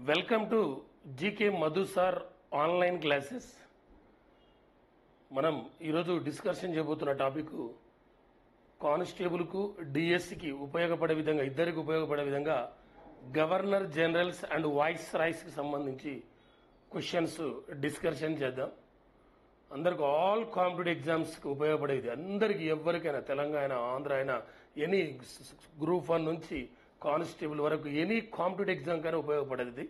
Welcome to GK Madhu sir online classes. మనం ఈరోజు discussion చేయబోతున్న టాపిక్ కానిస్టేబుల్కు డిఎస్సికి ఉపయోగపడే విధంగా, ఇద్దరికి ఉపయోగపడే విధంగా గవర్నర్ జనరల్స్ అండ్ వాయిస్ రాయ్స్కి సంబంధించి క్వశ్చన్స్ డిస్కషన్ చేద్దాం. అందరికి ఆల్ కాంపిటేటివ్ ఎగ్జామ్స్కి ఉపయోగపడేది, అందరికీ ఎవరికైనా, తెలంగాణ, ఆంధ్ర అయినా, ఎనీ గ్రూప్ 1 నుంచి కానిస్టేబుల్ వరకు ఎనీ కాంపిటేటివ్ ఎగ్జామ్ కైనా ఉపయోగపడేది,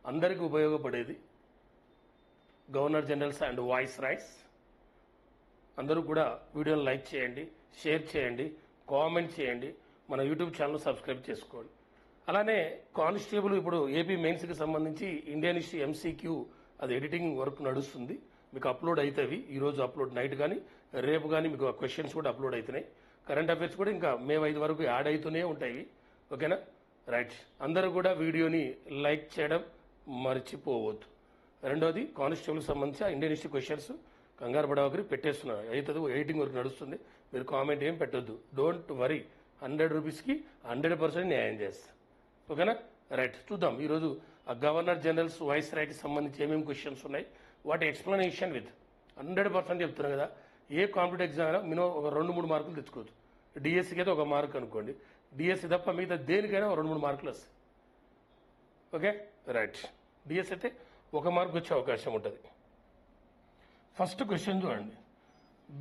అందరికీ ఉపయోగపడేది governor generals and viceroys. అందరూ కూడా వీడియోని లైక్ చేయండి, షేర్ చేయండి, కామెంట్ చేయండి, మన యూట్యూబ్ ఛానల్ సబ్స్క్రైబ్ చేసుకోండి. అలానే కానిస్టేబుల్ ఇప్పుడు ఏపీ మెయిన్స్కి సంబంధించి ఇండియన్ హిస్టరీ ఎంసీక్యూ అది ఎడిటింగ్ వర్క్ నడుస్తుంది, మీకు అప్లోడ్ అవుతాయి. ఈరోజు అప్లోడ్ నైట్ కానీ రేపు కానీ మీకు క్వశ్చన్స్ కూడా అప్లోడ్ అవుతున్నాయి. కరెంట్ అఫైర్స్ కూడా ఇంకా మే 5 వరకు యాడ్ అవుతూనే ఉంటాయి. ఓకేనా, రైట్. అందరూ కూడా వీడియోని లైక్ చేయడం మర్చిపోవద్దు. రెండోది, కానిస్టేబుల్కి సంబంధించి ఇండియన్ హిస్టరీ క్వశ్చన్స్ కంగారు పడవకరి పెట్టేస్తున్నా, అవుతుంది, ఎడిటింగ్ వరకు నడుస్తుంది. మీరు కామెంట్ ఏం పెట్టొద్దు, డోంట్ వరీ. 100 రూపీస్కి 100% న్యాయం చేస్తా. ఓకేనా, రైట్. చూద్దాం ఈరోజు ఆ గవర్నర్ జనరల్స్ వాయిస్ రాయ్కి సంబంధించి ఏమేమి క్వశ్చన్స్ ఉన్నాయి, వాటి ఎక్స్ప్లెనేషన్ విత్ 100% చెప్తున్నాను కదా. ఏ కాంపిటేటివ్ ఎగ్జామ్ అయినా మినిమం ఒక 2-3 మార్కులు తెచ్చుకోవచ్చు. డిఎస్సికి అయితే 1 మార్క్ అనుకోండి, డిఎస్సి తప్ప మిగతా దేనికైనా 2-3 మార్కులు వస్తాయి. Okay, right. డిఎస్సి అయితే 1 మార్క్ వచ్చే అవకాశం ఉంటుంది. ఫస్ట్ క్వశ్చన్ చూడండి.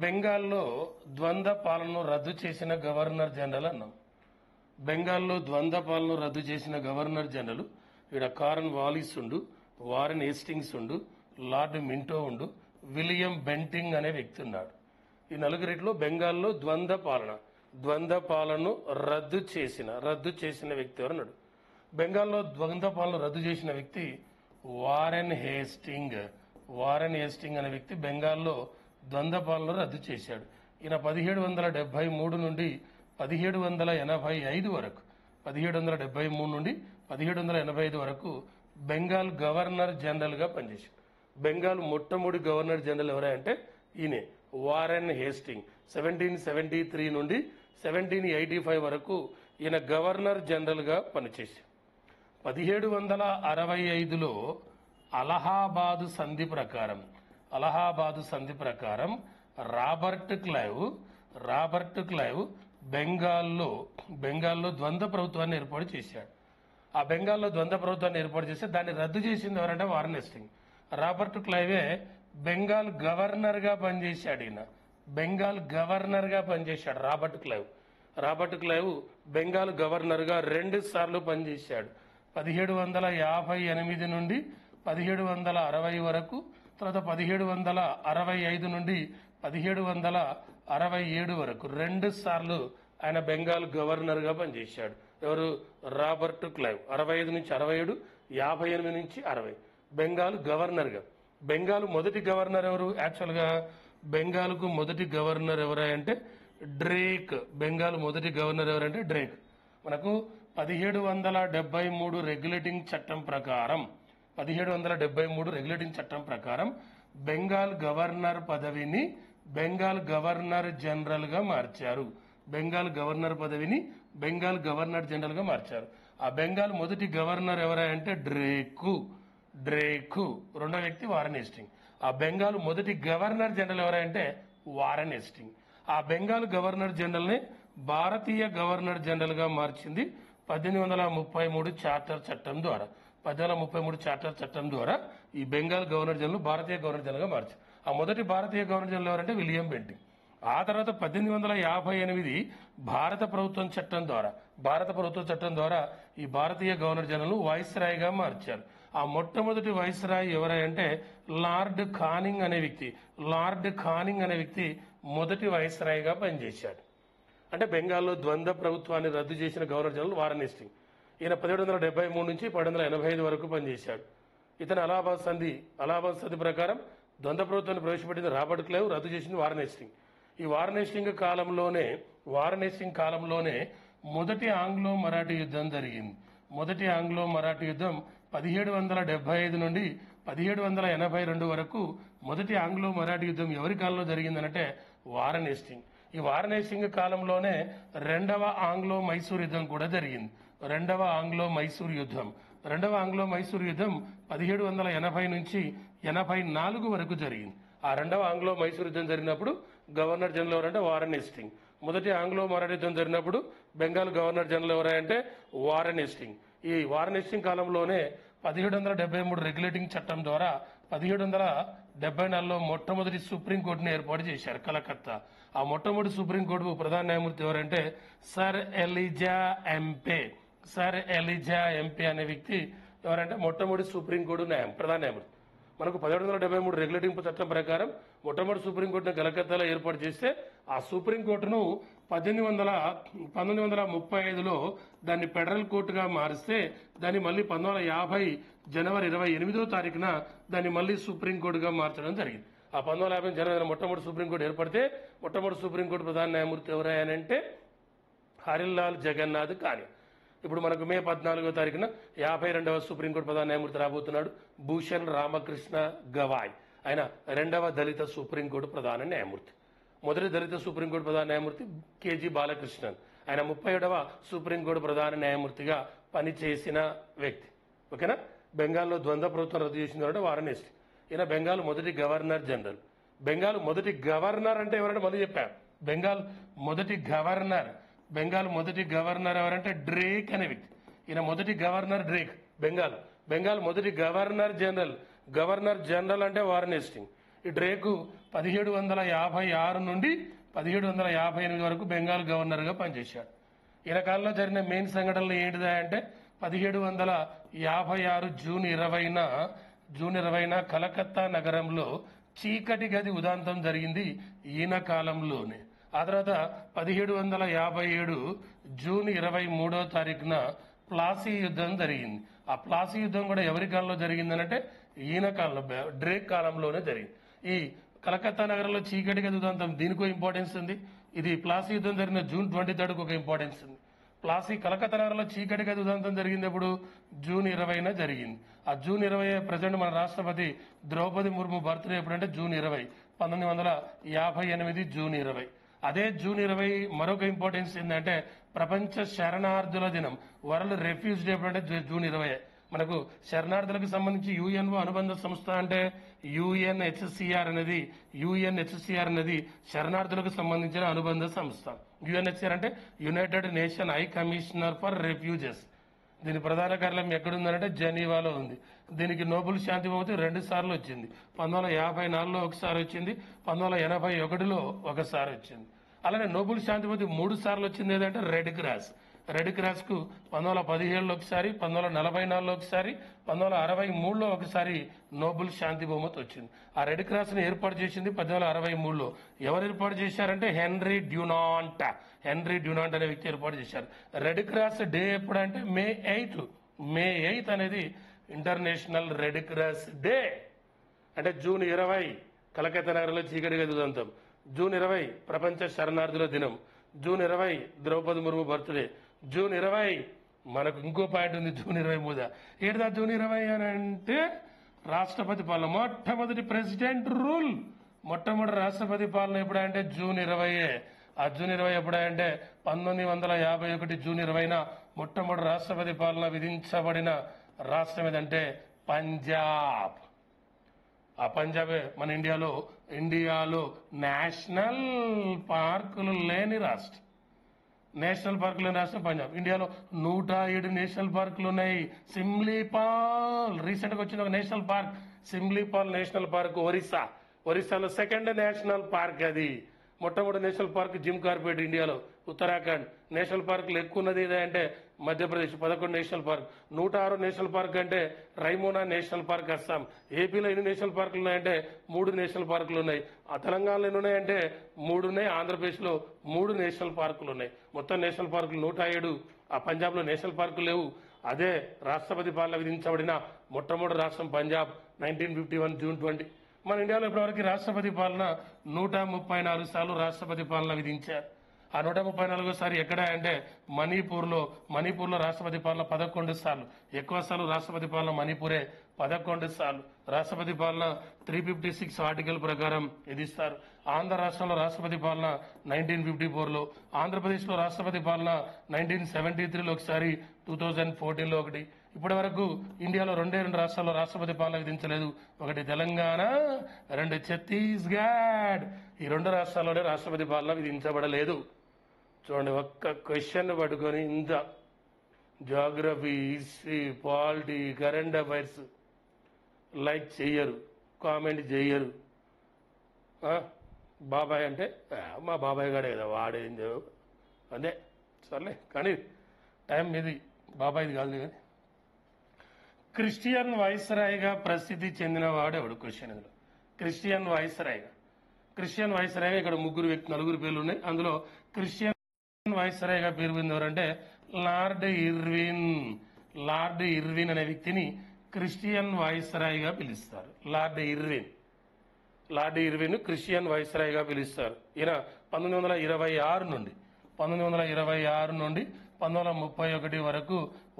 బెంగాల్లో ద్వంద్వ పాలనను రద్దు చేసిన గవర్నర్ జనరల్ అన్నాం. బెంగాల్లో ద్వంద్వ పాలనను రద్దు చేసిన గవర్నర్ జనరల్ ఇక్కడ కారన్ వాలిస్ ఉండు, వారెన్ హేస్టింగ్స్ ఉండు, లార్డ్ మింటో ఉండు, విలియం బెంటింగ్ అనే వ్యక్తి ఉన్నాడు. ఈ నలుగురిట్లో బెంగాల్లో ద్వంద్వ పాలనను రద్దు చేసిన వ్యక్తి ఎవరన్నాడు? బెంగాల్లో ద్వంద్వ పాలన రద్దు చేసిన వ్యక్తి వారెన్ హేస్టింగ్ అనే వ్యక్తి బెంగాల్లో ద్వంద్వ పాలన రద్దు చేశాడు. ఈయన 1773 నుండి 1785 వరకు 1773 నుండి 1785 వరకు బెంగాల్ గవర్నర్ జనరల్ గా పనిచేశాడు. బెంగాల్ మొట్టమొదటి గవర్నర్ జనరల్ ఎవరంటే ఈయనే, వారెన్ హేస్టింగ్. 1773 నుండి 1785 వరకు ఈయన గవర్నర్ జనరల్ గా పనిచేశాడు. 1765లో అలహాబాదు సంధి ప్రకారం రాబర్ట్ క్లైవ్ బెంగాల్లో ద్వంద్వ ప్రభుత్వాన్ని ఏర్పాటు చేశాడు. ఆ బెంగాల్లో ద్వంద్వ ప్రభుత్వాన్ని ఏర్పాటు చేస్తే దాన్ని రద్దు చేసింది ఎవరంటే వారెన్ హేస్టింగ్. రాబర్ట్ క్లైవే బెంగాల్ గవర్నర్ గా పనిచేశాడు. రాబర్ట్ క్లైవ్ బెంగాల్ గవర్నర్ గా 2 సార్లు పనిచేశాడు. 1758 నుండి 1760 వరకు, తర్వాత 1765 నుండి 1767 వరకు 2 సార్లు ఆయన బెంగాల్ గవర్నర్ గా పనిచేశాడు. ఎవరు? Robert Clive. 65 నుంచి 67, 58 నుంచి 60 బెంగాల్ గవర్నర్ గా. బెంగాల్ మొదటి గవర్నర్ ఎవరు? యాక్చువల్ గా బెంగాల్కు మొదటి గవర్నర్ ఎవరంటే డ్రేక్. మనకు 1773 రెగ్యులేటింగ్ చట్టం ప్రకారం బెంగాల్ గవర్నర్ పదవిని బెంగాల్ గవర్నర్ జనరల్ గా మార్చారు. ఆ బెంగాల్ మొదటి గవర్నర్ ఎవరంటే డ్రేకు. రెండో వ్యక్తి వారెన్ హేస్టింగ్. ఆ బెంగాల్ మొదటి గవర్నర్ జనరల్ ఎవరంటే వారెన్ హేస్టింగ్. ఆ బెంగాల్ గవర్నర్ జనరల్ ని భారతీయ గవర్నర్ జనరల్ గా మార్చింది 1833 చార్టర్ చట్టం ద్వారా. ఈ బెంగాల్ గవర్నర్ జనరల్ భారతీయ గవర్నర్ జనరల్ గా మార్చారు. ఆ మొదటి భారతీయ గవర్నర్ జనరల్ ఎవరంటే విలియం బెంటింగ్. ఆ తర్వాత 1858 భారత ప్రభుత్వం చట్టం ద్వారా ఈ భారతీయ గవర్నర్ జనరల్ వాయిస్ రాయ్ గా మార్చారు. ఆ మొట్టమొదటి వాయిస్ రాయ్ ఎవరంటే లార్డ్ కానింగ్ అనే వ్యక్తి మొదటి వాయిస్ రాయ్ గా పనిచేశాడు. అంటే బెంగాల్లో ద్వంద్వ ప్రభుత్వాన్ని రద్దు చేసిన గవర్నర్ జనరల్ వారెన్ హేస్టింగ్. ఈయన 1773 నుంచి 1785 వరకు పనిచేశాడు. ఇతను అలహాబాద్ సంధి ప్రకారం ద్వంద్వ ప్రభుత్వాన్ని ప్రవేశపెట్టింది రాబర్ట్ క్లైవ్, రద్దు చేసింది వారెన్ హేస్టింగ్. ఈ వారెన్ హేస్టింగ్ కాలంలోనే మొదటి ఆంగ్లో మరాఠీ యుద్ధం జరిగింది. 1775 నుండి 1782 వరకు మొదటి ఆంగ్లో మరాఠీ యుద్ధం ఎవరి కాలంలో జరిగిందనంటే వారెన్ హేస్టింగ్. ఈ వారెన్ హేస్టింగ్ కాలంలోనే 2వ ఆంగ్లో మైసూర్ యుద్ధం కూడా జరిగింది. రెండవ ఆంగ్లో మైసూరు యుద్ధం 1780 నుంచి 84 వరకు జరిగింది. ఆ రెండవ ఆంగ్లో మైసూరు యుద్ధం జరిగినప్పుడు గవర్నర్ జనరల్ ఎవరంటే వారెన్ హేస్టింగ్. మొదటి ఆంగ్లో మరాఠా యుద్ధం జరిగినప్పుడు బెంగాల్ గవర్నర్ జనరల్ ఎవరంటే వారెన్ హేస్టింగ్. ఈ వారెన్ హేస్టింగ్ కాలంలోనే 1773 రెగ్యులేటింగ్ చట్టం ద్వారా 1774లో మొట్టమొదటి సుప్రీంకోర్టును ఏర్పాటు చేశారు కలకత్తా. ఆ మొట్టమొదటి సుప్రీంకోర్టు ప్రధాన న్యాయమూర్తి ఎవరంటే sir Eliza Ampere. Sir Eliza Ampere అనే వ్యక్తి ఎవరంటే మొట్టమొదటి సుప్రీంకోర్టు ప్రధాన న్యాయమూర్తి. మనకు 1773 రెగ్యులేటింగ్ చట్టం ప్రకారం మొట్టమొదటి సుప్రీంకోర్టును కలకత్తాలో ఏర్పాటు చేస్తే ఆ సుప్రీంకోర్టును 1935లో దాన్ని ఫెడరల్ కోర్టుగా మారిస్తే దాన్ని మళ్ళీ 1950 జనవరి 28వ తారీఖున దాన్ని మళ్ళీ సుప్రీంకోర్టుగా మార్చడం జరిగింది. ఆ 1950 జనవరి మొట్టమొదటి సుప్రీంకోర్టు ఏర్పడితే మొట్టమొదటి సుప్రీంకోర్టు ప్రధాన న్యాయమూర్తి ఎవరైనంటే హరిలాల్ జగన్నాథ్ కాని. ఇప్పుడు మనకు మే 14వ తారీఖున 52వ సుప్రీంకోర్టు ప్రధాన న్యాయమూర్తి రాబోతున్నాడు భూషణ్ రామకృష్ణ గవాయ్. ఆయన రెండవ దళిత సుప్రీంకోర్టు ప్రధాన న్యాయమూర్తి. మొదటి దళిత సుప్రీంకోర్టు ప్రధాన న్యాయమూర్తి కేజీ బాలకృష్ణన్. ఆయన 37వ సుప్రీంకోర్టు ప్రధాన న్యాయమూర్తిగా పనిచేసిన వ్యక్తి. ఓకేనా. బెంగాల్లో ద్వంద్వ ప్రభుత్వం రద్దు చేసింది అంటే వారెన్ హేస్టింగ్. ఈయన బెంగాల్ మొదటి గవర్నర్ జనరల్. బెంగాల్ మొదటి గవర్నర్ అంటే ఎవరంటే మళ్ళీ చెప్పారు. బెంగాల్ మొదటి గవర్నర్ ఎవరంటే డ్రేక్ అనే వ్యక్తి. ఈయన మొదటి గవర్నర్ డ్రేక్. బెంగాల్ మొదటి గవర్నర్ జనరల్ అంటే వారెన్ హేస్టింగ్. ఈ డ్రేకు 1756 నుండి 1758 వరకు బెంగాల్ గవర్నర్గా పనిచేశాడు. ఈయన కాలంలో జరిగిన మెయిన్ సంఘటనలు ఏంటిదా అంటే 1756 జూన్ 20న కలకత్తా నగరంలో చీకటి గది ఉదాంతం జరిగింది ఈయన కాలంలోనే. ఆ తర్వాత 1757 జూన్ 23వ తారీఖున ప్లాసీ యుద్ధం జరిగింది. ఆ ప్లాసీ యుద్ధం కూడా ఎవరి కాలంలో జరిగిందనంటే ఈయన కాలంలో డ్రేక్ కాలంలోనే జరిగింది. ఈ కలకత్తా నగరంలో చీకటి గది ఉదంతం దీనికో ఇంపార్టెన్స్ ఉంది. ఇది ప్లాసీ యుద్ధం జరిగిన జూన్ 23కు ఒక ఇంపార్టెన్స్ ఉంది. కలకత్తా నగరంలో చీకటి గది ఉదంతం జరిగింది ఎప్పుడు జూన్ 20న జరిగింది. ఆ జూన్ 20 ప్రజెంట్ మన రాష్ట్రపతి ద్రౌపది ముర్ము బర్త్డే ఎప్పుడంటే జూన్ 20 1958 జూన్ 20. అదే జూన్ 20 మరొక ఇంపార్టెన్స్ ఏంటంటే ప్రపంచ శరణార్థుల దినం, వరల్డ్ రెఫ్యూజ్ డే ఎప్పుడంటే జూన్ 20. మనకు శరణార్థులకు సంబంధించి యుఎన్ఓ అనుబంధ సంస్థ అంటే యుఎన్హెచ్సిఆర్ అనేది శరణార్థులకు సంబంధించిన అనుబంధ సంస్థ. యుఎన్హెచ్సిఆర్ అంటే United nation high commissioner for refuses. దీని ప్రధాన కార్యాలయం ఎక్కడుందంటే జెనీవాలో ఉంది. దీనికి నోబెల్ శాంతి బహుమతి 2 సార్లు వచ్చింది. 1954లో ఒకసారి వచ్చింది, 1981లో ఒకసారి వచ్చింది. అలానే నోబెల్ శాంతి బహుమతి 3 సార్లు వచ్చింది ఏదంటే రెడ్ క్రాస్ కు 1917లో ఒకసారి, 1944లో ఒకసారి, 1963లో ఒకసారి నోబెల్ శాంతి బహుమతి వచ్చింది. ఆ రెడ్ క్రాస్ ని ఏర్పాటు చేసింది 1963లో. ఎవరు ఏర్పాటు చేశారంటే హెన్రీ డ్యూనాంట్ అనే వ్యక్తి ఏర్పాటు చేశారు. రెడ్ క్రాస్ డే ఎప్పుడంటే మే 8 అనేది ఇంటర్నేషనల్ రెడ్ క్రాస్ డే. అంటే జూన్ 20 కలకత్తా నగరంలో చీకటి గది ఉదంతం, జూన్ 20 ప్రపంచ శరణార్థుల దినం, June 20 Droupadi Murmu birthday, June 20 మనకు ఇంకో పాయింట్ ఉంది జూన్ 23. ఏంటిదా జూన్ 20 అని అంటే రాష్ట్రపతి పాలన, మొట్టమొదటి ప్రెసిడెంట్ రూల్. మొట్టమొదటి రాష్ట్రపతి పాలన ఎప్పుడంటే జూన్ 20. ఆ జూన్ 20 ఎప్పుడంటే 1951 జూన్ 20న మొట్టమొదటి రాష్ట్రపతి పాలన విధించబడిన రాష్ట్రం ఏదంటే పంజాబ్. ఆ పంజాబే మన ఇండియాలో నేషనల్ పార్కులు లేని రాష్ట్రం. పంజాబ్. ఇండియాలో 107 నేషనల్ పార్కులు ఉన్నాయి. సిమ్లీపాల్ రీసెంట్ గా వచ్చిన ఒక national park, Simlipal national park ఒరిస్సాలో సెకండ్ నేషనల్ పార్క్. అది మొట్టమొదటి నేషనల్ పార్క్ జిమ్ కార్బెట్ ఇండియాలో. ఉత్తరాఖండ్ నేషనల్ పార్కులు ఎక్కువ ఉన్నది అంటే Madhya Pradesh 11 national park. 106 national park అంటే రైమోనా నేషనల్ పార్క్ అస్సాం. ఏపీలో ఎన్ని నేషనల్ పార్కులు ఉన్నాయంటే 3 నేషనల్ పార్కులు ఉన్నాయి. ఆ తెలంగాణలో ఎన్ని ఉన్నాయంటే 3 ఉన్నాయి. ఆంధ్రప్రదేశ్లో 3 నేషనల్ పార్కులు ఉన్నాయి. మొత్తం నేషనల్ పార్కులు 107. ఆ పంజాబ్లో నేషనల్ పార్కులు లేవు. అదే రాష్ట్రపతి పాలన విధించబడిన మొట్టమొదటి రాష్ట్రం పంజాబ్ 1951 జూన్ 20. మన ఇండియాలో ఇప్పటివరకు రాష్ట్రపతి పాలన 134 సార్లు రాష్ట్రపతి పాలన విధించారు. ఆ 134సారి ఎక్కడ అంటే మణిపూర్లో రాష్ట్రపతి పాలన 11 సార్లు. ఎక్కువ సార్లు రాష్ట్రపతి పాలన మణిపూరే 11 సార్లు. రాష్ట్రపతి పాలన 356 ఆర్టికల్ ప్రకారం విధిస్తారు. ఆంధ్ర రాష్ట్రంలో రాష్ట్రపతి పాలన 1954లో, ఆంధ్రప్రదేశ్లో రాష్ట్రపతి పాలన 1973లో ఒకసారి, 2014లో ఒకటి. ఇప్పటి వరకు ఇండియాలో రెండు రాష్ట్రాల్లో రాష్ట్రపతి పాలన విధించలేదు. ఒకటి తెలంగాణ, రెండు ఛత్తీస్గఢ్. ఈ రెండు రాష్ట్రాల్లోనే రాష్ట్రపతి పాలన విధించబడలేదు. చూడండి, ఒక్క క్వశ్చన్ పట్టుకొని ఇంత geography, history, polity, current affairs like చెయ్యరు, కామెంట్ చెయ్యరు. బాబాయ్ అంటే మా బాబాయ్ గాడే కదా, వాడేం అదే సర్లే. కానీ టైం మీది, బాబాయ్ది కాదు కానీ. క్రిస్టియన్ వైస్రాయ్గా ప్రసిద్ధి చెందినవాడు ఎవడు? క్వశ్చన్ ఇందులో క్రిస్టియన్ వైస్రాయ్గా. క్రిస్టియన్ వైస్రాయ్గా ఇక్కడ నలుగురు పేర్లు ఉన్నాయి. అందులో క్రిస్టియన్ వైస్రాయ్గా పేరు పొందిన ఎవరంటే లార్డ్ ఇర్విన్. లార్డ్ ఇర్విన్ అనే వ్యక్తిని క్రిస్టియన్ వైస్రాయ్గా పిలుస్తారు. లార్డ్ ఇర్విన్ క్రిస్టియన్ వైస్రాయ్గా పిలుస్తారు. ఈయన 1926 నుండి 1931 వరకు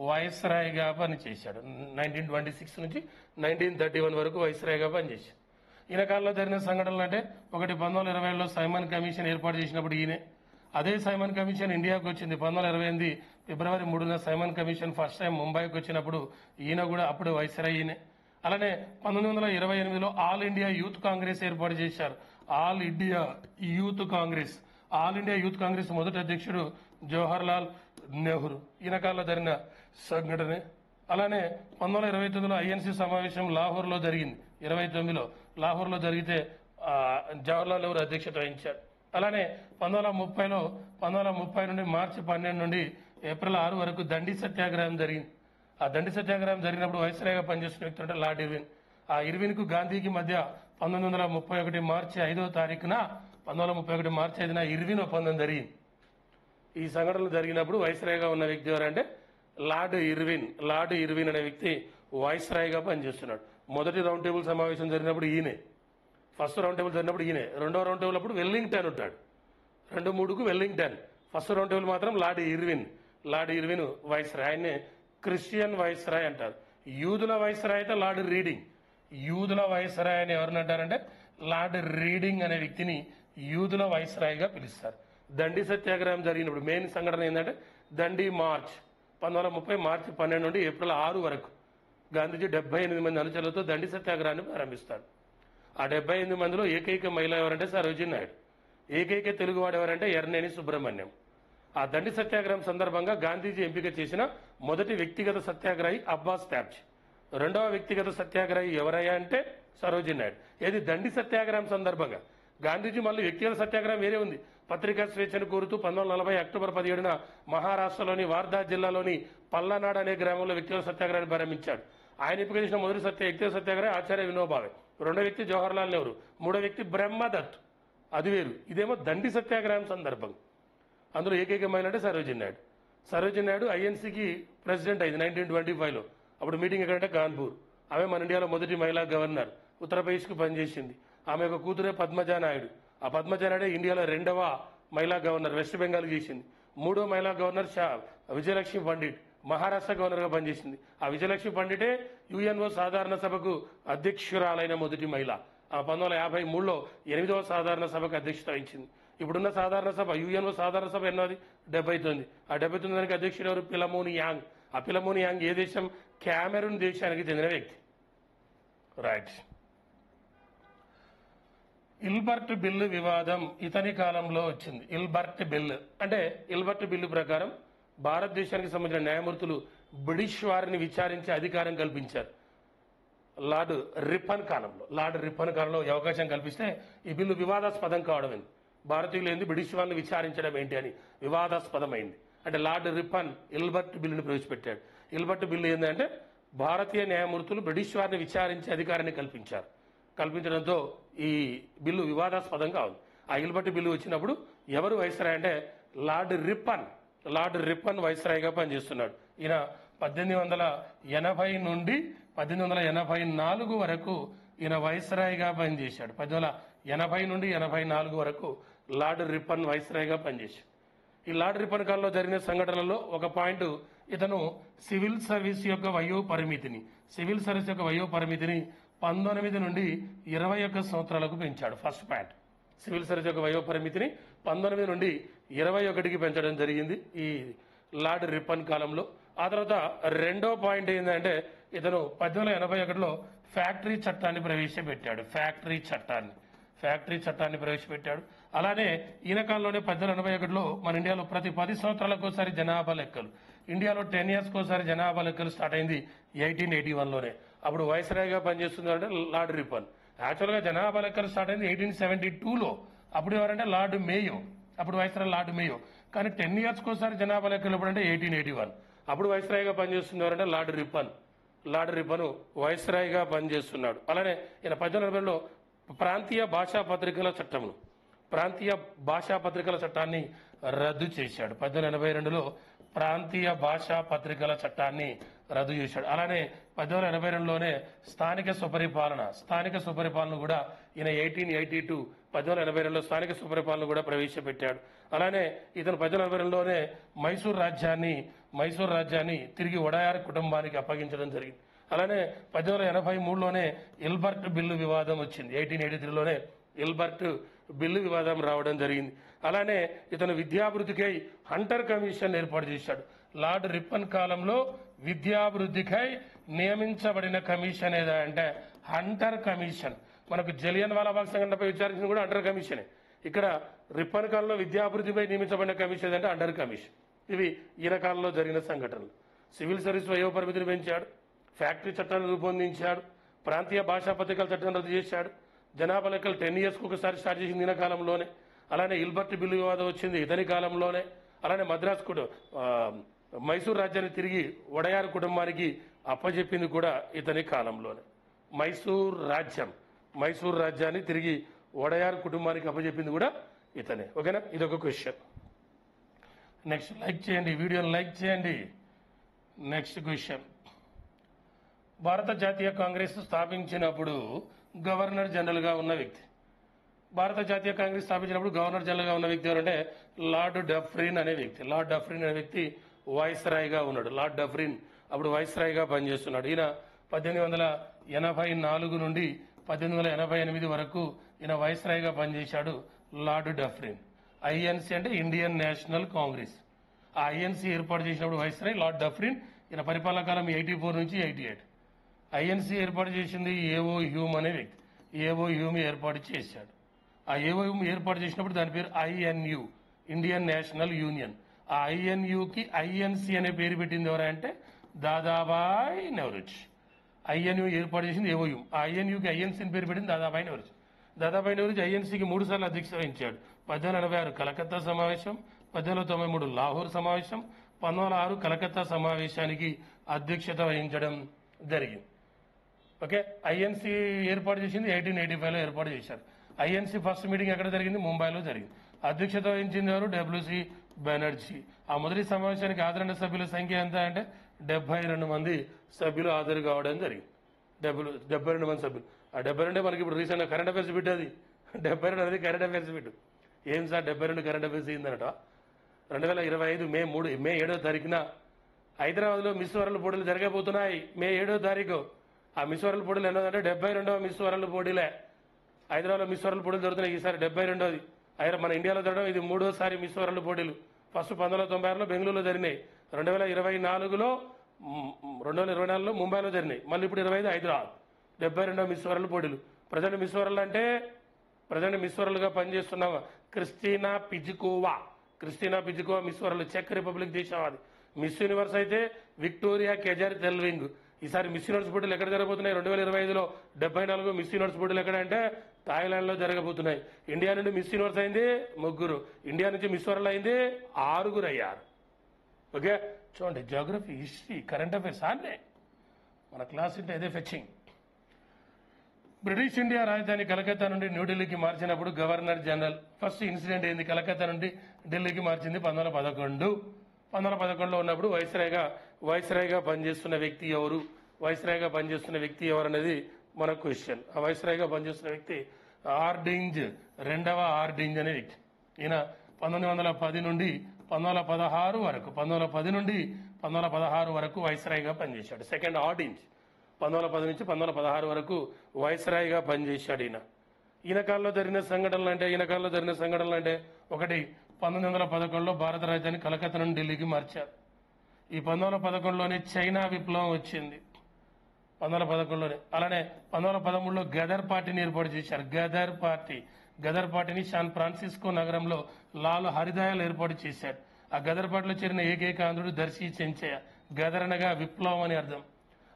వైస్రాయ్గా పనిచేశాడు. 1926 నుంచి 1931 వరకు వైస్రాయ్గా పనిచేశాడు. ఈయన కాలంలో జరిగిన సంఘటనలు అంటే ఒకటి 1920లో సైమన్ కమిషన్ ఏర్పాటు చేసినప్పుడు ఈయనే. అదే సైమన్ కమిషన్ ఇండియాకు వచ్చింది 1928 ఫిబ్రవరి 3న. సైమన్ కమిషన్ ఫస్ట్ టైం ముంబైకి వచ్చినప్పుడు ఈయన కూడా అప్పుడు వైస్రాయ్ ఈయనే. అలానే 1928లో ఆల్ ఇండియా యూత్ కాంగ్రెస్ ఏర్పాటు చేశారు. ఆల్ ఇండియా యూత్ కాంగ్రెస్ మొదటి అధ్యక్షుడు జవహర్లాల్ నెహ్రూ. ఈయన కాలంలో జరిగిన సంఘటనే. అలానే 1929లో ఐఎన్సీ సమావేశం లాహోర్లో జరిగింది. 29లో లాహోర్లో జరిగితే జవహర్లాల్ నెహ్రూ అధ్యక్షత వహించారు. అలానే 1930 నుండి మార్చి 12 నుండి ఏప్రిల్ 6 వరకు దండి సత్యాగ్రహం జరిగింది. ఆ దండి సత్యాగ్రహం జరిగినప్పుడు వైస్రాయ్గా పనిచేస్తున్న వ్యక్తి అంటే లార్డ్ ఇర్విన్. ఆ ఇర్విన్కు గాంధీకి మధ్య 1931 మార్చి 5వ తారీఖున 1931 మార్చి 5న ఇర్విన్ ఒప్పందం జరిగింది. ఈ సంఘటనలు జరిగినప్పుడు వైస్రాయ్గా ఉన్న వ్యక్తి ఎవరంటే లార్డ్ ఇర్విన్ అనే వ్యక్తి వైస్రాయ్గా పనిచేస్తున్నాడు. మొదటి రౌండ్ టేబుల్ సమావేశం జరిగినప్పుడు ఈయనే. ఫస్ట్ రౌండ్ టేబుల్ జరిగినప్పుడు ఈయనే. రెండో రౌండ్ టేబుల్ అప్పుడు వెల్లింగ్టన్ ఉంటాడు. 2-3కు వెల్లింగ్టన్. ఫస్ట్ రౌండ్ టేబుల్ మాత్రం లార్డ్ ఇర్విన్ వైస్రాయ్. ఆయన్నే క్రిస్టియన్ వైస్రాయ్ అంటారు. యూదుల వైస్రాయ్ అయితే లార్డ్ రీడింగ్. యూదుల వైస్రాయ్ అని ఎవరిని అంటారంటే లార్డ్ రీడింగ్ అనే వ్యక్తిని యూదుల వైస్రాయ్గా పిలుస్తారు. దండి సత్యాగ్రహం జరిగినప్పుడు మెయిన్ సంఘటన ఏంటంటే దండి మార్చ్ 1930 మార్చి 12 నుండి ఏప్రిల్ 6 వరకు గాంధీజీ 78 మంది అనుచరులతో దండి సత్యాగ్రహాన్ని ప్రారంభిస్తారు. ఆ 78 మందిలో ఏకైక మహిళ ఎవరంటే సరోజిని నాయుడు. ఏకైక తెలుగువాడు ఎవరంటే ఎర్నేని సుబ్రహ్మణ్యం. ఆ దండి సత్యాగ్రహం సందర్భంగా గాంధీజీ ఎంపిక చేసిన మొదటి వ్యక్తిగత సత్యాగ్రహి అబ్బాస్ ట్యాబ్జీ. రెండవ వ్యక్తిగత సత్యాగ్రహి ఎవరయ్యా అంటే సరోజిని నాయుడు. ఏది దండి సత్యాగ్రహం సందర్భంగా. గాంధీజీ మళ్ళీ వ్యక్తిగత సత్యాగ్రహం వేరే ఉంది. పత్రికా స్వేచ్ఛను కోరుతూ 1940 అక్టోబర్ 17న మహారాష్ట్రలోని వార్దా జిల్లాలోని పల్లనాడ్ అనే గ్రామంలో వ్యక్తిగత సత్యాగ్రహాన్ని ప్రారంభించాడు. ఆయన ఎంపిక చేసిన మొదటి వ్యక్తిగత సత్యాగ్రహి ఆచార్య వినోబావే. రెండో వ్యక్తి జవహర్లాల్ నెహ్రూ. మూడో వ్యక్తి బ్రహ్మదత్. అది వేరు. ఇదేమో దండి సత్యాగ్రహం సందర్భం. అందులో ఏకైక మహిళ అంటే సరోజిని నాయుడు ఐఎన్సీకి ప్రెసిడెంట్ అయింది 1925లో. అప్పుడు మీటింగ్ ఎక్కడంటే కాన్పూర్. ఆమె మన ఇండియాలో మొదటి మహిళా గవర్నర్. ఉత్తరప్రదేశ్కు పనిచేసింది. ఆమె ఒక కూతురే పద్మజా నాయుడు. ఆ పద్మజా నాయుడు ఇండియాలో 2వ మహిళా గవర్నర్, వెస్ట్ బెంగాల్ చేసింది. 3వ మహిళా గవర్నర్ విజయలక్ష్మి పండిట్ మహారాష్ట్ర గవర్నర్గా పనిచేసింది. ఆ విజయలక్ష్మి పండిటే యుఎన్ఓ సాధారణ సభకు అధ్యక్షురాలైన మొదటి మహిళ. 1953లో 8వ సాధారణ సభకు అధ్యక్షత వహించింది. ఇప్పుడున్న సాధారణ సభ యుఎన్ఓ సాధారణ సభ ఎన్నోది 79. ఆ 79 దానికి అధ్యక్షుడు ఎవరు? పిలమోని యాంగ్. ఆ పిలమోని యాంగ్ ఏ దేశం? క్యామెరూన్ దేశానికి చెందిన వ్యక్తి. రైట్. ఇల్బర్ట్ బిల్లు వివాదం ఇతని కాలంలో వచ్చింది. ఇల్బర్ట్ బిల్లు ప్రకారం భారతదేశానికి సంబంధించిన న్యాయమూర్తులు బ్రిటిష్ వారిని విచారించే అధికారం కల్పించారు. లార్డ్ రిప్పన్ కాలంలో ఈ అవకాశం కల్పిస్తే ఈ బిల్లు వివాదాస్పదం కావడమైంది. భారతీయులు ఏంది బ్రిటిష్ వారిని విచారించడం ఏంటి అని వివాదాస్పదమైంది. అంటే లార్డ్ రిప్పన్ ఇల్బర్ట్ బిల్లుని ప్రవేశపెట్టాడు. ఇల్బర్ట్ బిల్లు ఏంటంటే భారతీయ న్యాయమూర్తులు బ్రిటిష్ వారిని విచారించే అధికారాన్ని కల్పించడంతో ఈ బిల్లు వివాదాస్పదంగా ఉంది. ఆ ఇల్బర్ట్ బిల్లు వచ్చినప్పుడు ఎవరు వైస్రాయ్ అంటే లార్డ్ రిప్పన్ వైస్రాయ్గా పనిచేస్తున్నాడు. ఈయన 1880 నుండి 1884 వరకు ఈయన వైస్రాయ్గా పనిచేశాడు. 1880 నుండి 84 వరకు లార్డ్ రిప్పన్ వైస్రాయ్గా పనిచేశాడు. ఈ లార్డ్ రిప్పన్ కాలంలో జరిగిన సంఘటనలో ఒక పాయింట్, ఇతను సివిల్ సర్వీస్ యొక్క వయో పరిమితిని 19 నుండి 21 సంవత్సరాలకు పెంచాడు. ఫస్ట్ పాయింట్, సివిల్ సర్వీస్ యొక్క వయో పరిమితిని 19 నుండి 21కి పెంచడం జరిగింది ఈ లార్డ్ రిప్పన్ కాలంలో. ఆ తర్వాత రెండో పాయింట్ ఏంటంటే ఇతను 1881లో ఫ్యాక్టరీ చట్టాన్ని ప్రవేశపెట్టాడు. ఫ్యాక్టరీ చట్టాన్ని ప్రవేశపెట్టాడు. అలానే ఈయన కాలంలోనే 1881లో మన ఇండియాలో ప్రతి 10 సంవత్సరాలకు ఒకసారి జనాభా లెక్కలు, ఇండియాలో 10 ఇయర్స్కి ఒకసారి జనాభా లెక్కలు స్టార్ట్ అయింది 1881లోనే. అప్పుడు వైస్రాయ్గా పనిచేస్తున్నారంటే లార్డ్ రిప్పన్. యాక్చువల్గా జనాభా లెక్కలు స్టార్ట్ అయింది 1872లో. అప్పుడు ఎవరంటే లార్డ్ మేయో, అప్పుడు వైస్రాయ్ లార్డ్ మేయో. కానీ 10 ఇయర్స్కి ఒకసారి జనాభా లెక్కలు ఎప్పుడంటే 1881. అప్పుడు వైస్రాయ్గా పనిచేస్తున్నవారంటే లార్డ్ రిప్పన్ వైస్రాయ్గా పనిచేస్తున్నాడు. అలానే ఈయన 1880లో ప్రాంతీయ భాషా పత్రికల చట్టాన్ని రద్దు చేశాడు. 1882లో ప్రాంతీయ భాషా పత్రికల చట్టాన్ని రద్దు చేశాడు. అలానే 1882లోనే స్థానిక సుపరిపాలన కూడా ఈయన 1882లో స్థానిక సుపరిపాలన కూడా ప్రవేశపెట్టాడు. అలానే ఇతను 1882లోనే మైసూర్ రాజ్యాన్ని తిరిగి వడయార్ కుటుంబానికి అప్పగించడం జరిగింది. అలానే 1883లోనే ఇల్బర్ట్ బిల్లు వివాదం వచ్చింది. 1883లోనే ఇల్బర్ట్ బిల్లు వివాదం రావడం జరిగింది. అలానే ఇతను విద్యాభివృద్ధికై హంటర్ కమిషన్ ఏర్పాటు చేశాడు. లార్డ్ రిప్పన్ కాలంలో విద్యాభివృద్ధికై నియమించబడిన కమిషన్ ఏదంటే హంటర్ కమిషన్. మనకు జలియన్ వాలాబాగ్ సంఘటనపై విచారించిన కూడా హంటర్ కమిషనే. ఇక్కడ రిప్పన్ కాలంలో విద్యాభివృద్ధిపై నియమించబడిన కమిషన్ ఏదంటే హంటర్ కమిషన్. ఇవి ఈయన కాలంలో జరిగిన సంఘటనలు. సివిల్ సర్వీస్ వయో పరిమితిని పెంచాడు, ఫ్యాక్టరీ చట్టాన్ని రూపొందించాడు, ప్రాంతీయ భాషా పత్రికల చట్టాన్ని రద్దు చేశాడు, జనాభా లెక్కలు 10 ఇయర్స్కి ఒకసారి స్టార్ట్ చేసింది ఈయన కాలంలోనే. అలానే ఇల్బర్ట్ బిల్లు వివాదం వచ్చింది ఇతని కాలంలోనే. అలానే మైసూర్ రాజ్యాన్ని తిరిగి వడయార్ కుటుంబానికి అప్పజెప్పింది కూడా ఇతని కాలంలోనే. మైసూర్ రాజ్యాన్ని తిరిగి వడయార్ కుటుంబానికి అప్పజెప్పింది కూడా ఇతనే. ఓకేనా, ఇదొక క్వశ్చన్. నెక్స్ట్ లైక్ చేయండి, వీడియోని లైక్ చేయండి. నెక్స్ట్ క్వశ్చన్, భారత జాతీయ కాంగ్రెస్ స్థాపించినప్పుడు గవర్నర్ జనరల్గా ఉన్న వ్యక్తి. భారత జాతీయ కాంగ్రెస్ స్థాపించినప్పుడు గవర్నర్ జనరల్గా ఉన్న వ్యక్తి ఎవరంటే లార్డ్ డఫ్రిన్ అనే వ్యక్తి వైస్రాయ్గా ఉన్నాడు. లార్డ్ డఫ్రిన్ అప్పుడు వైస్రాయ్గా పనిచేస్తున్నాడు. ఈయన 1884 నుండి 1888 వరకు ఈయన వైస్రాయ్గా పనిచేశాడు. Lord Dufferin. ఐఎన్సీ అంటే ఇండియన్ నేషనల్ కాంగ్రెస్. ఆ ఐఎన్సీ ఏర్పాటు చేసినప్పుడు వైస్రాయ్ లార్డ్ డఫ్రిన్. ఈయన పరిపాలన కాలం 84 నుంచి 88. ఐఎన్సీ ఏర్పాటు చేసింది ఏఓ హ్యూమ్ అనే వ్యక్తి. ఏఓ హ్యూమ్ ఏర్పాటు చేశాడు. ఆ ఏఓ హ్యూమ్ ఏర్పాటు చేసినప్పుడు దాని పేరు ఐఎన్యు, ఇండియన్ నేషనల్ యూనియన్. ఆ ఐఎన్యుకి ఐఎన్సీ అనే పేరు పెట్టింది ఎవరంటే దాదాబాయ్ నౌరోజీ. ఐఎన్యు ఏర్పాటు చేసింది ఏఓ హ్యూమ్. ఆ ఐఎన్యుకి ఐఎన్సీని పేరు పెట్టింది దాదాబాయ్ నౌరోజీ. ఐఎన్సీకి 3 సార్లు అధ్యక్షత వహించాడు. 1886 కలకత్తా సమావేశం, 1893 లాహోర్ సమావేశం, 1906 కలకత్తా సమావేశానికి అధ్యక్షత వహించడం జరిగింది. ఓకే, ఐఎన్సీ ఏర్పాటు చేసింది 1885లో ఏర్పాటు చేశారు. ఐఎన్సీ ఫస్ట్ మీటింగ్ ఎక్కడ జరిగింది? ముంబైలో జరిగింది. అధ్యక్షత వహించింది ఎవరు? డబ్ల్యూసి బెనర్జీ. ఆ మొదటి సమావేశానికి హాజరైన సభ్యుల సంఖ్య ఎంత అంటే 72 మంది సభ్యులు హాజరు కావడం జరిగింది. 72 మంది సభ్యులు. ఆ 72 మనకి ఇప్పుడు రీసెంట్గా కరెంట్ అఫైర్స్ బిట్ అది 72 అనేది కరెంట్ అఫైర్స్ బిట్. ఏం సార్ 72 కరెంట్ అఫైర్స్ అయిందనట. 2025 మే 7వ తారీఖున హైదరాబాద్లో మిస్ వరల్డ్ పోటీలు జరగబోతున్నాయి. మే 7వ తారీఖు. ఆ మిస్ వరల్డ్ పోటీలు ఎన్నోదంటే 72వ మిస్ వరల్డ్ పోటీలే. హైదరాబాద్లో మిస్ వరల్డ్ పోటీలు జరుగుతున్నాయి. ఈసారి 72ది. మన ఇండియాలో జరగడం ఇది 3వసారి మిస్ వరల్డ్ పోటీలు. ఫస్ట్ 1996లో బెంగళూరులో జరిగినాయి. 2024లో ముంబైలో జరిగినాయి. మళ్ళీ ఇప్పుడు 25 హైదరాబాద్. 72వ మిస్ వరల్డ్ పోటీలు. ప్రజెంట్ మిస్ వరల్డ్ అంటే మిస్ వరల్డ్గా పనిచేస్తున్న క్రిస్టినా పిజ్కోవా మిస్ వరల్డ్, చెక్ రిపబ్లిక్ దేశం అది. మిస్ యూనివర్స్ అయితే విక్టోరియా కెజర్ తెల్వింగ్. ఈసారి మిస్ యూనివర్స్ పోటీలు ఎక్కడ జరగబోతున్నాయి? 2025లో 74 మిస్ యూనివర్స్ పోటీలు ఎక్కడ అంటే థాయిలాండ్లో జరగబోతున్నాయి. ఇండియా నుండి మిస్ యూనివర్స్ అయింది 3, ఇండియా నుంచి మిస్ వరల్డ్ అయింది 6 అయ్యారు. ఓకే, చూడండి, జియోగ్రఫీ, హిస్టరీ, కరెంట్ అఫైర్స్ అన్నీ మన క్లాస్ ఉంటే అదే ఫెచ్చింగ్. బ్రిటిష్ ఇండియా రాజధాని కలకత్తా నుండి న్యూఢిల్లీకి మార్చినప్పుడు గవర్నర్ జనరల్ ఫస్ట్ ఇన్సిడెంట్ ఏంది? కలకత్తా నుండి ఢిల్లీకి మార్చింది 1911. 1911లో ఉన్నప్పుడు వైస్రాయ్గా పనిచేస్తున్న వ్యక్తి ఎవరు? అనేది మన క్వశ్చన్. ఆ వైస్రాయ్గా పనిచేస్తున్న వ్యక్తి ఆర్డింజ్, 2వ ఆర్డింజ్ అనే వ్యక్తి. ఈయన 1910 నుండి 1916 వరకు 1910 వరకు వైస్రాయ్గా పనిచేశాడు. సెకండ్ ఆర్డింజ్ 1910 నుంచి 1916 వరకు వైస్రాయ్గా పనిచేశాడు. ఈయన కాలంలో జరిగిన సంఘటనలు అంటే ఒకటి 1911లో భారత రాజధాని కలకత్తా నుండి ఢిల్లీకి మార్చారు. ఈ 1911లోనే చైనా విప్లవం వచ్చింది, 1911లోనే. అలానే 1913లో గదర్ పార్టీని ఏర్పాటు చేశారు. గదర్ పార్టీని శాన్ ఫ్రాన్సిస్కో నగరంలో లాల్ హరిదయాల్ ఏర్పాటు చేశాడు. ఆ గదర్ పార్టీలో చేరిన ఏకైక ఆంధ్రుడు దర్శి చెంచయ్య. గదర్ అనగా విప్లవం అని అర్థం.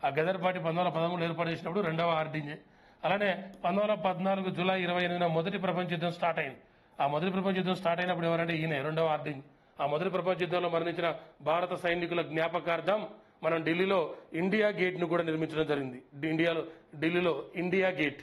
ఆ గదర్ పార్టీ 1913లో ఏర్పాటు చేసినప్పుడు రెండవ ఆర్డీజే. అలానే 1914 జూలై 28న మొదటి ప్రపంచ యుద్ధం స్టార్ట్ అయింది. ఆ మొదటి ప్రపంచ యుద్ధం స్టార్ట్ అయినప్పుడు ఎవరంటే ఈయన రెండవ ఆర్డీజే. ఆ మొదటి ప్రపంచ యుద్ధంలో మరణించిన భారత సైనికుల జ్ఞాపకార్థం మనం ఢిల్లీలో ఇండియా గేట్ ను కూడా నిర్మించడం జరిగింది. ఢిల్లీలో ఇండియా గేట్,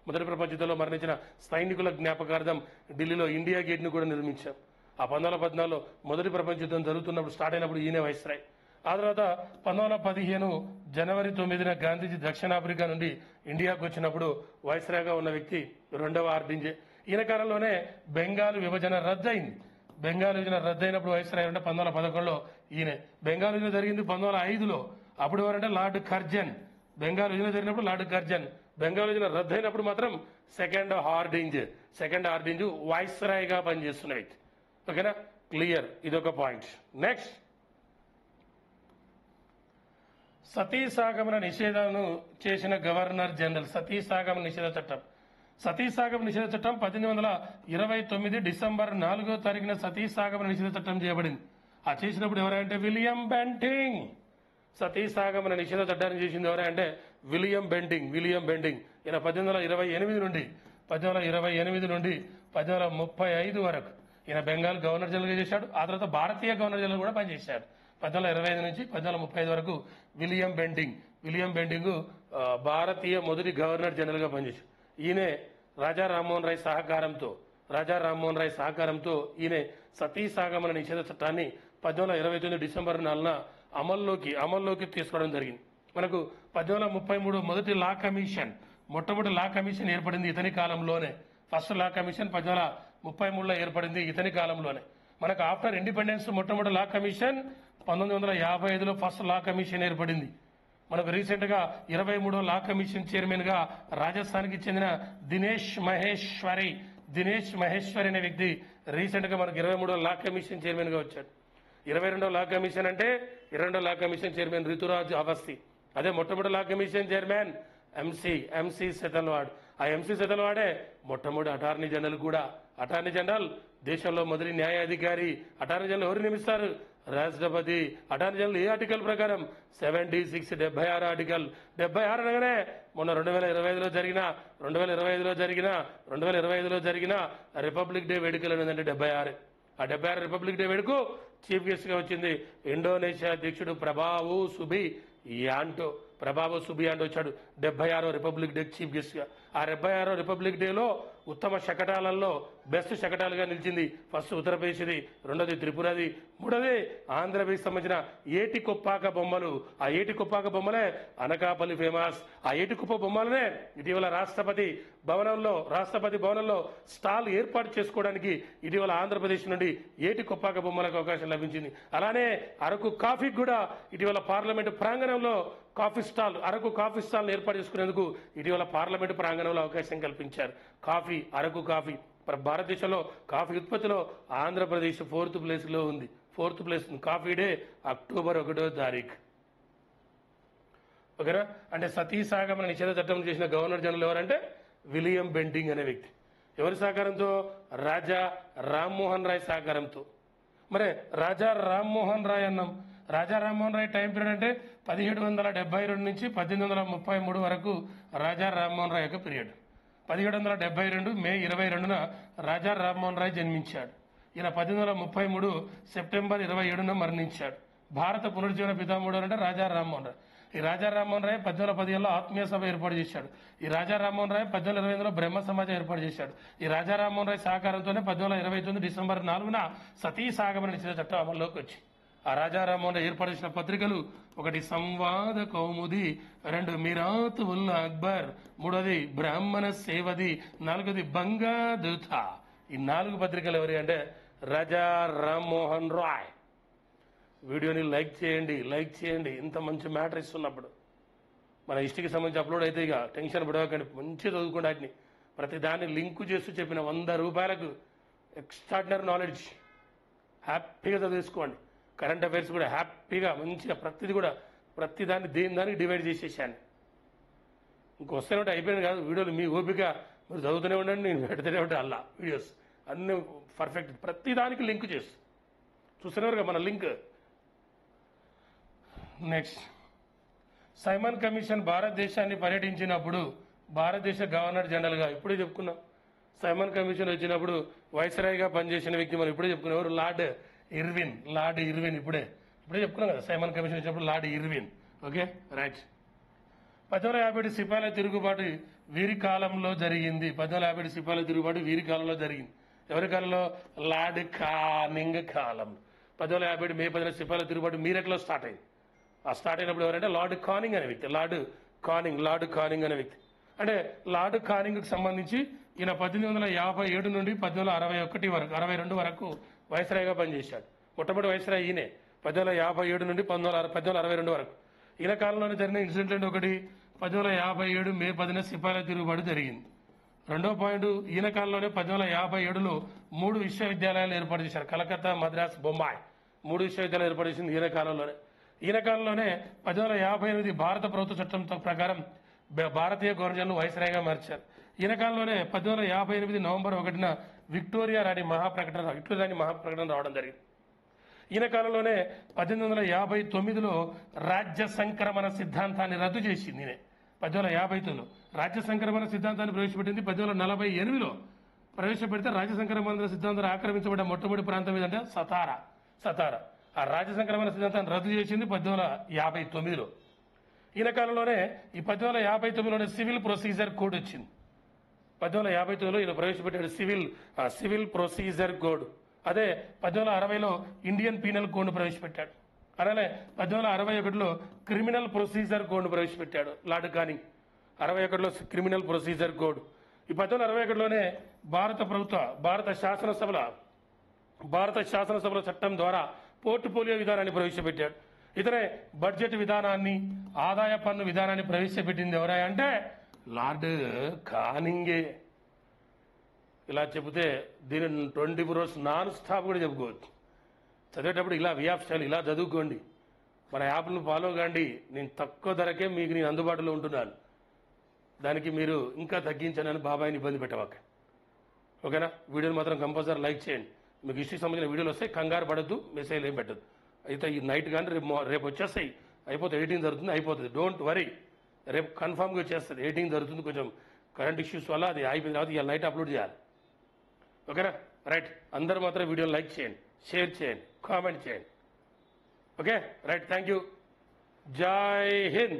మొదటి ప్రపంచ యుద్ధంలో మరణించిన సైనికుల జ్ఞాపకార్థం ఢిల్లీలో ఇండియా గేట్ ను కూడా నిర్మించాం. ఆ 1914లో మొదటి ప్రపంచ యుద్ధం జరుగుతున్నప్పుడు స్టార్ట్ అయినప్పుడు ఈయన వైస్రాయ్. ఆ తర్వాత 1915 జనవరి 9న గాంధీజీ దక్షిణాఫ్రికా నుండి ఇండియాకు వచ్చినప్పుడు వైస్రాయ్గా ఉన్న వ్యక్తి రెండవ ఆర్డీజే. ఈయన కాలంలోనే బెంగాల్ విభజన రద్దయింది. బెంగాల్ విభజన రద్దయినప్పుడు వైస్రాయ్ అంటే 1911లో ఈయన. బెంగాల్ విభజన జరిగింది 1905లో. అప్పుడు ఎవరంటే లార్డ్ కర్జన్. బెంగాల్ విభజన జరిగినప్పుడు లార్డ్ కర్జన్. బెంగాల్ విభజన రద్దయినప్పుడు మాత్రం సెకండ్ ఆర్డీంజ్ వైస్రాయ్గా పనిచేస్తున్న వ్యక్తి. ఓకేనా, క్లియర్, ఇదొక పాయింట్. నెక్స్ట్, సతీసాగమన నిషేధాన్ని చేసిన గవర్నర్ జనరల్. సతీసాగమన నిషేధ చట్టం 1829 డిసెంబర్ 4వ తారీఖున సతీసాగమన నిషేధ చట్టం చేయబడింది. ఆ చేసినప్పుడు ఎవరంటే విలియం బెంటింగ్. సతీసాగమన నిషేధ చట్టాన్ని చేసింది ఎవరంటే విలియం బెంటింగ్. ఈయన 1828 నుండి 1835 వరకు ఈయన బెంగాల్ గవర్నర్ జనరల్గా చేశాడు. ఆ తర్వాత భారతీయ గవర్నర్ జనరల్ కూడా పనిచేశాడు. 1825 నుంచి 1835 వరకు విలియం బెంటింగ్ భారతీయ మొదటి గవర్నర్ జనరల్ గా పనిచేశాడు. ఈయనే రాజా రామ్మోహన్ రాయ్ సహకారంతో ఈయన సతీసాగమన నిషేధ చట్టాన్ని 1829 డిసెంబర్ 4న అమల్లోకి తీసుకోవడం జరిగింది. మనకు 1833 మొట్టమొదటి లా కమిషన్ ఏర్పడింది ఇతని కాలంలోనే. ఫస్ట్ లా కమిషన్ 1833లో ఏర్పడింది ఇతని కాలంలోనే. మనకు ఆఫ్టర్ ఇండిపెండెన్స్ మొట్టమొదటి లా కమిషన్ 1955లో ఫస్ట్ లా కమిషన్ ఏర్పడింది. మనకు రీసెంట్ గా 23వ లా కమిషన్ చైర్మన్ గా రాజస్థాన్ కి చెందిన దినేష్ మహేశ్వరి అనే వ్యక్తి రీసెంట్ గా మనకు 23వ లా కమిషన్ చైర్మన్ గా వచ్చాడు. 22వ లా కమిషన్ అంటే 22వ law commission chairman Rituraj Awasthi. అదే మొట్టమొదటి law commission chairman MC Setalvad. ఆ ఎంసీ సెతల్వాడే మొట్టమొదటి అటార్నీ జనరల్ కూడా. అటార్నీ జనరల్ దేశంలో మొదటి న్యాయాధికారి. అటార్నీ జనరల్ ఎవరు నియమిస్తారు? రాష్ట్రపతి. అటార్నీ జనరల్ ఏ ఆర్టికల్ ప్రకారం? 76 ఆర్టికల్. 76 అనగానే మొన్న 2025లో జరిగిన రిపబ్లిక్ డే వేడుకలు ఏంటంటే 76. ఆ 76 రిపబ్లిక్ డే వేడుకు చీఫ్ గెస్ట్ గా వచ్చింది ఇండోనేషియా అధ్యక్షుడు ప్రభావో సుబియాంటో వచ్చాడు 76వ రిపబ్లిక్ డే చీఫ్ గెస్ట్ గా. ఆ 76వ రిపబ్లిక్ డేలో ఉత్తమ శకటాలలో బెస్ట్ శకటాలుగా నిలిచింది ఫస్ట్ ఉత్తరప్రదేశ్ది, రెండోది త్రిపురది, మూడోది ఆంధ్రప్రదేశ్ సంబంధించిన ఏటి కొప్పాక బొమ్మలు. ఆ ఏటి కొప్పాక బొమ్మలే అనకాపల్లి ఫేమస్. ఆ ఏటి కుప్ప బొమ్మలనే ఇటీవల రాష్ట్రపతి భవనంలో స్టాల్ ఏర్పాటు చేసుకోవడానికి ఇటీవల ఆంధ్రప్రదేశ్ నుండి ఏటి కొప్పాక బొమ్మలకు అవకాశం లభించింది. అలానే అరకు కాఫీకి కూడా ఇటీవల పార్లమెంటు ప్రాంగణంలో అరకు కాఫీ స్టాల్ ఏర్పాటు చేసుకునేందుకు ఇటీవల పార్లమెంటు ప్రాంగణంలో అవకాశం కల్పించారు. అరకు కాఫీ భారతదేశంలో కాఫీ ఉత్పత్తిలో ఆంధ్రప్రదేశ్ 4th ప్లేస్ లో ఉంది. కాఫీ డే అక్టోబర్ 1వ తారీఖు. ఓకేనా, అంటే సతీసాగమన నిషేధ చట్టం చేసిన గవర్నర్ జనరల్ ఎవరంటే విలియం బెంటింగ్ అనే వ్యక్తి. ఎవరి సహకారంతో? రాజా రామ్మోహన్ రాయ్ సహకారంతో. మరి రాజా రామ్మోహన్ రాయ్ అన్నాం. రాజా రామ్మోహన్ రాయ్ టైం పీరియడ్ అంటే 1772 నుంచి 1833 వరకు రాజా రామ్మోహన్ రాయ్ యొక్క పీరియడ్. 1772 మే 22న రాజా రామ్మోహన్ రాయ్ జన్మించాడు. ఈయన 1833 సెప్టెంబర్ 27న మరణించాడు. భారత పునరుజ్జీవన పితామహుడు అంటే రాజా రామ్మోహన్ రాయ్. ఈ రాజా రామ్మోహన్ రాయ్ 1815లో ఆత్మీయ సభ ఏర్పాటు చేశాడు. ఈ రాజా రామ్మోహన్ రాయ్ 1828లో బ్రహ్మ సమాజం ఏర్పాటు చేశాడు. ఈ రాజా రామ్మోహన్ రాయ్ సహకారంతోనే 1829 డిసెంబర్ 4న సతీసాగమన నిషేధ చట్టం అమల్లోకి వచ్చి ఆ రాజా రామ్మోహన్ రాయ్ ఏర్పాటు చేసిన పత్రికలు 1 సంవాద కౌముది, 2 మిరాత్ ఉల్ అక్బర్, 3ది బ్రాహ్మణ సేవది, 4ది బంగాదూత. ఈ 4 పత్రికలు ఎవరి అంటే రాజా రామ్మోహన్ రాయ్. వీడియోని లైక్ చేయండి. ఇంత మంచి మ్యాటర్ ఇస్తున్నప్పుడు మన హిస్టరీకి సంబంధించి అప్లోడ్ అయితే ఇక టెన్షన్ పడవకండి, మంచిగా చదువుకోండి. వాటిని ప్రతి దాన్ని లింకు చేస్తూ చెప్పిన 100 రూపాయలకు ఎక్స్ట్రాడినరీ నాలెడ్జ్ హ్యాపీగా చదివేసుకోండి. కరెంట్ అఫైర్స్ కూడా హ్యాపీగా మంచిగా ప్రతి దాన్ని దేని దానికి డివైడ్ చేసేసాను. ఇంకొస్తూనే ఉంటే అయిపోయింది కాదు వీడియోలు. మీ ఓపిక మీరు చదువుతూనే ఉండండి, నేను పెడుతూనే ఉంటాను అలా వీడియోస్ అన్నీ పర్ఫెక్ట్. ప్రతి దానికి లింక్ చేసి చూస్తున్నారు మన లింక్. నెక్స్ట్, సైమన్ కమిషన్ భారతదేశాన్ని పర్యటించినప్పుడు భారతదేశ గవర్నర్ జనరల్గా ఇప్పుడే చెప్పుకున్నాం. సైమన్ కమిషన్ వచ్చినప్పుడు వైస్రాయ్గా పనిచేసిన వ్యక్తి మనం ఇప్పుడే చెప్పుకున్నాం. ఎవరు? Lord Irwin. ఇప్పుడే చెప్పుకున్నాం కదా సైమన్ కమిషన్ వచ్చినప్పుడు లార్డ్ ఇర్విన్. Okay, right. 1857 సిపాయిల తిరుగుబాటు వీరి కాలంలో జరిగింది. 1857 సిపాయిల తిరుగుబాటు వీరి కాలంలో జరిగింది. ఎవరి కాలంలో? లార్డ్ కానింగ్ కాలం. 1857 మే 10 సిపాయిల తిరుగుబాటు మీరట్లో స్టార్ట్ అయింది. ఆ స్టార్ట్ అయినప్పుడు ఎవరంటే లార్డ్ కానింగ్ అనే వ్యక్తి. లార్డ్ కానింగ్ అనే వ్యక్తి. అంటే లార్డ్ కానింగ్కి సంబంధించి ఈయన 1857 నుండి 1862 వరకు వైస్రాయ్గా పనిచేశాడు. మొట్టమొదటి వైస్రాయ్ ఈయనే. 1857 నుండి 1862 వరకు. ఈయన కాలంలోనే జరిగిన ఇన్సిడెంట్ ఒకటి, 1857 మే 10 సిపాయిల తిరుగుబాటు జరిగింది. రెండో పాయింట్, ఈయన కాలంలోనే 1857లో 3 విశ్వవిద్యాలయాలు ఏర్పాటు చేశారు. కలకత్తా, మద్రాస్, బొంబాయి 3 విశ్వవిద్యాలయాలు ఏర్పాటు చేసింది ఈయన కాలంలోనే. 1858 భారత ప్రభుత్వ చట్టం ప్రకారం భారతీయ గవర్నర్ను వైస్రాయ్గా మార్చారు. ఈయన కాలంలోనే 1858 నవంబర్ 1న విక్టోరియా రాణి మహాప్రకటన రావడం జరిగింది. ఈయన కాలంలోనే 1859లో రాజ్య సంక్రమణ సిద్ధాంతాన్ని రద్దు చేసింది. 1859లో రాజ్య సంక్రమణ సిద్ధాంతాన్ని ప్రవేశపెట్టింది. 1848లో ప్రవేశపెడితే రాజ్య సంక్రమణ సిద్ధాంతాన్ని ఆక్రమించబడ్డ మొట్టమొదటి ప్రాంతం ఏదంటే సతారా. ఆ రాజ్య సంక్రమణ సిద్ధాంతాన్ని రద్దు చేసింది 1859లో. ఈయన కాలంలోనే ఈ 1859లోనే సివిల్ ప్రొసీజర్ కోడ్ వచ్చింది. 1859లో ఈయన ప్రవేశపెట్టాడు సివిల్ ప్రొసీజర్ కోడ్. అదే 1860లో ఇండియన్ పీనల్ కోడ్ను ప్రవేశపెట్టాడు. అలానే 1861లో క్రిమినల్ ప్రొసీజర్ కోడ్ను ప్రవేశపెట్టాడు లార్డ్ కానింగ్. 61లో క్రిమినల్ ప్రొసీజర్ కోడ్. ఈ 1861లోనే భారత శాసనసభల చట్టం ద్వారా పోర్ట్ఫోలియో విధానాన్ని ప్రవేశపెట్టాడు. ఇతనే బడ్జెట్ విధానాన్ని, ఆదాయ పన్ను విధానాన్ని ప్రవేశపెట్టింది ఎవరా అంటే లార్డ్ కానింగే. ఇలా చెబితే దీన్ని 24 hours నాన్ స్టాప్ కూడా చెప్పుకోవచ్చు. చదివేటప్పుడు ఇలా విఆఫ్ స్టైల్ ఇలా చదువుకోండి. మన యాప్ను ఫాలో కాండి. నేను తక్కువ ధరకే మీకు నేను అందుబాటులో ఉంటున్నాను. దానికి మీరు ఇంకా తగ్గించానని బాబాయిని ఇబ్బంది పెట్టవాక. ఓకేనా? వీడియోని మాత్రం కంపల్సరీ లైక్ చేయండి. మీకు హిస్టరీకి సంబంధించిన వీడియోలు వస్తాయి, కంగారు పడద్దు, మెసేజ్ ఏం పెట్టద్దు. అయితే ఈ నైట్ కానీ రేపు వచ్చేస్తాయి. అయిపోతే 18 జరుగుతుంది, అయిపోతుంది. డోంట్ వరీ, రేపు కన్ఫామ్గా వచ్చేస్తుంది. 18 జరుగుతుంది. కొంచెం కరెంట్ ఇష్యూస్ వల్ల అది అయిపోయిన తర్వాత ఇవాళ నైట్ అప్లోడ్ చేయాలి. ఓకేనా? రైట్. అందరూ మాత్రం వీడియోని లైక్ చేయండి, షేర్ చేయండి, కామెంట్ చేయండి. Okay, right. Thank you. జై హింద్.